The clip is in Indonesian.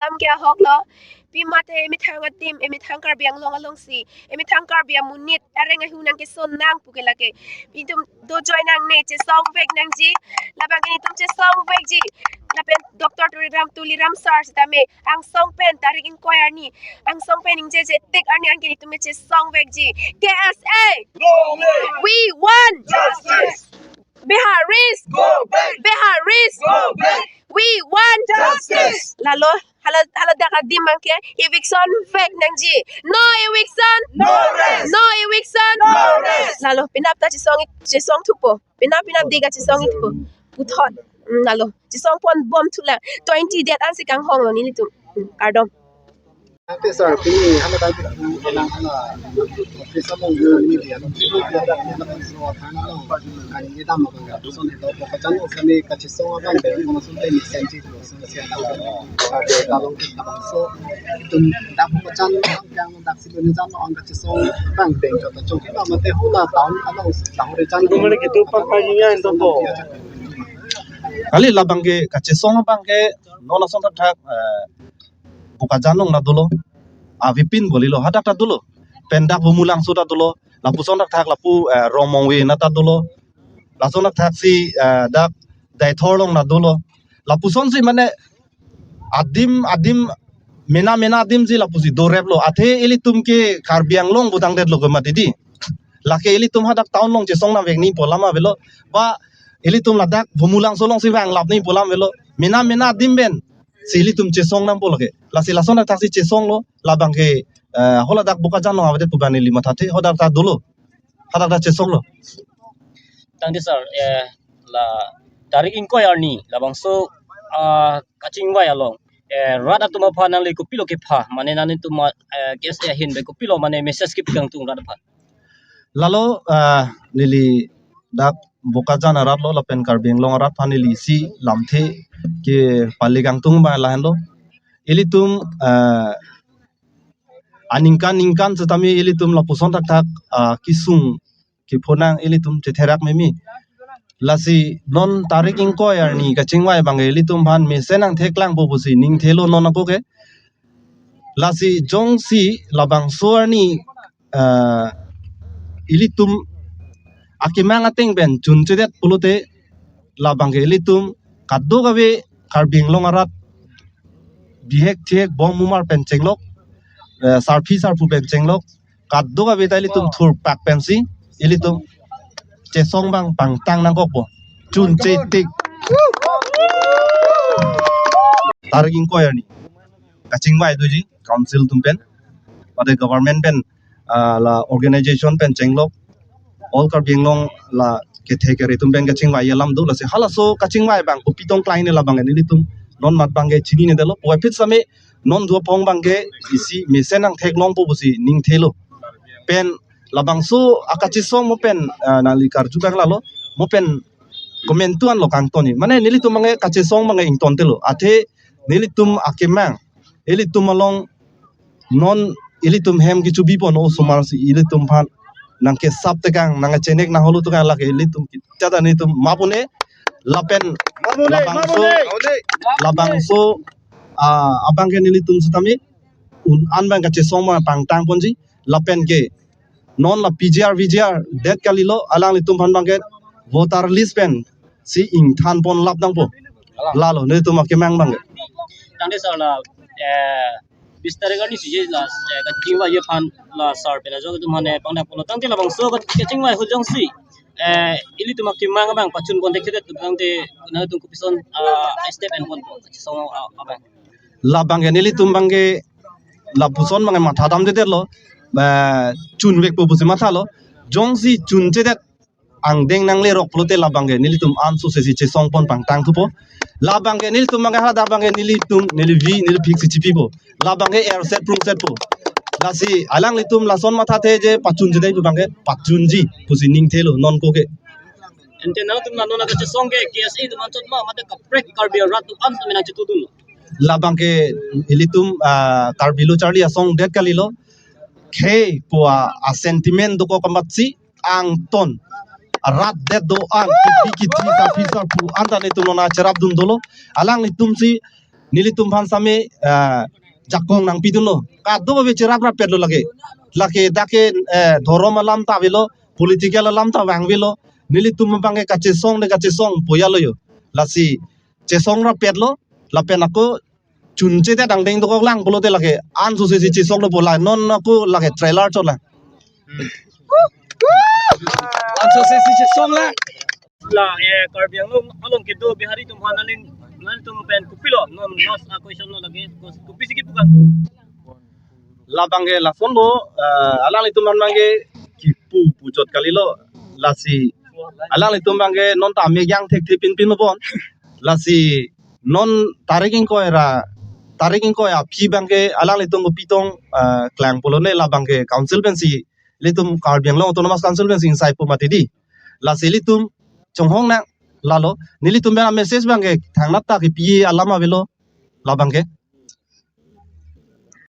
Tam kya hok lo pi mate emi thang atim emi thang kar biang long along si emi thang kar biang munit areng hu nang ke son nang pukela ke pintum do join nang ne che song vek nang ji labang ni tum che song vek ji lapen doktor tuliram sar sitame ang song pen tarik inquire ni ang song pen ingje je tek ani ang kini tum che song vek ji KSA we want Justice! Biharis Go back! Biharis Go back! we want Justice! Lalo, hala dakadim man ke eviction fake nang ji. No eviction. No rest! No eviction. No rest! Lalo, pinap ta ci song tupo. Pinap diga ci song itu. Puthon. Lalo, ci song pon bom tula. 20 dead ansi kang hong lo ni tu. Kardom. Nanti sir, ini hanya tadi elang bisa menggunakan media. Itu dia tak ada semua tanah lo. Kan ini dah makan gak. Dusun itu pokoknya kami kasih semua kan dari mana sudah ini sensitif loh. Saya tahu. Ada kalau kita masuk itu tak pokoknya yang tak sebenarnya orang kasih semua kan bengkel. Tapi kita mati hula tahun tahun rencana. Kemana gitu pakainya itu po. Kali labang ke kace song bang ke nona song tak buka janong na dulu avipin bolilo hadak ta dulu pendak bumulang sudah dulu lapu song tak lapu romong we na ta dulu langsung tak si dak dai thorlong na dulu lapu song si mane adim mena adim si lapu si dorep lo athe ili tumke karbiang long butang det lo gama didi lake ili tum hadak taun long che song na vekni polama velo ba ili tum ladak bumulang solong si wang lap ni polam velo mena adim ben sili tum cesong nam poloke lasi lasona taksi cesong lo labang ke hola dak buka jano awade pugani lima thate hodak ta dolo hadak ta cesong lo Tang sir la tarik inquire ni labang so kaching wa along rada tuma pha nang le ko pilo ke pha mane nan tuma kes ya hin be ko pilo mane message ke pikang tung rada pha lalo nili dak buka jana rat lo lapen karbing long rat phanili si lamthe ke paligang tung ba lahan lo ili tum aningkan setami ili tum lapuson tak kisung ki phonang ili tum chetherak memi lasi non tarik inquire ni kachingwai bang ili tum ban mesenang theklang bobusi ning thelo non ko ke lasi jongsi labang suarni ili tum akimang ating ben chun chedet pulute labang ke ili tum kaddo gawe karbing longarat bihek thiek bom mumar pencenglok sarpu pencenglok kaddo gawe ta ili tum thur pak pensi ili tum chesong bang pangtang nang kokbo chun chetik tarik inquire ni kachingwai doji council tum pen pada government pen la organization pen cenglok all karbing long la ke theke tum pen kachingwai yalam do la se halaso kachingwai bang ko pitong klein la bang ni tum non mat bang ge chini ne delo poi pit same non du pong bang ge isi mesenang thek long po busi ning thelo pen labang so akachi song mo pen nali karju bang lalo mo pen komentuan lo kantoni mane nili tum mange kachi song mange ington telo athe nili tum akemang ili tum along non ili tum hem ki chubi bono sumar si ili tum phan nang ke sap tegang nang chenek na holu to kan la ke ili tum tada ni tum mapune lapen labang so abang ke nili tum sutami un an bang kachi song ma pangtang ponji lapen ke non la VGR det kalilo alang li tum phan bang ke voter list pen si ing than pon lap dang po lalo ne tum akemang bang Tang sir la bistare gani sije la kaching wa ye phan la sar pe la jo tu mane pangna polo tang te labang so kaching wa hujong si ili tu makim mang bang pachun kon dekhe tu tang te na tu kupison step and kon so abang labang ke nili tum bang ke lapuson bang matha dam de lo chun wek po busi matha lo jongsi chun che det ang deng nang le rok plote labang ke nili tum an su se si che song pon pang tang tu po labang ke nili tum bang ha da bang ke nili tum nili vi nili phik si chipi po labang ke air set proof set po lasi alang li tum lason matha the je pachun je dai bang ke pachun ji pusi ning thelo non ko ke ente na tum na no na ka song ke KSA tu man chot ma mate ka break karbia rat tu an samina chitu dun labang ke ilitum karbilu charli asong det kalilo khe po a sentiment do ko kamatsi ang ton rat det do an ki thi sa pu anda ne tum na charab dun dolo alang ni tum si nilitum phan same jakong nang pidulo kaddo be cherak ra pedlo lake dake dhorom alam ta bilo political alam ta wang bilo nilitum bange kache song poyaloyo lasi chesong ra pedlo lapen ako chunche te dang ding to lang bolo te lake an su se chi song no bola non ako lake trailer chola an su se chi song la la karbiang long along kido bihari tum hanalin nan tum pen kupilo non nos a question no lagi kupisi ki bukan tu la bange la fondo alang litum bange kipu pucot kalilo lasi alang litum bange non ta me yang thek pin pin bon lasi non tareking ko ya phi bange alang litum ko pitong klang polone la bange council bensi litum karbiang long autonomous council bensi insai pu matidi lasi litum chonghong na lalo nilitum bena message bange thangnap ta ki pi alama belo la bange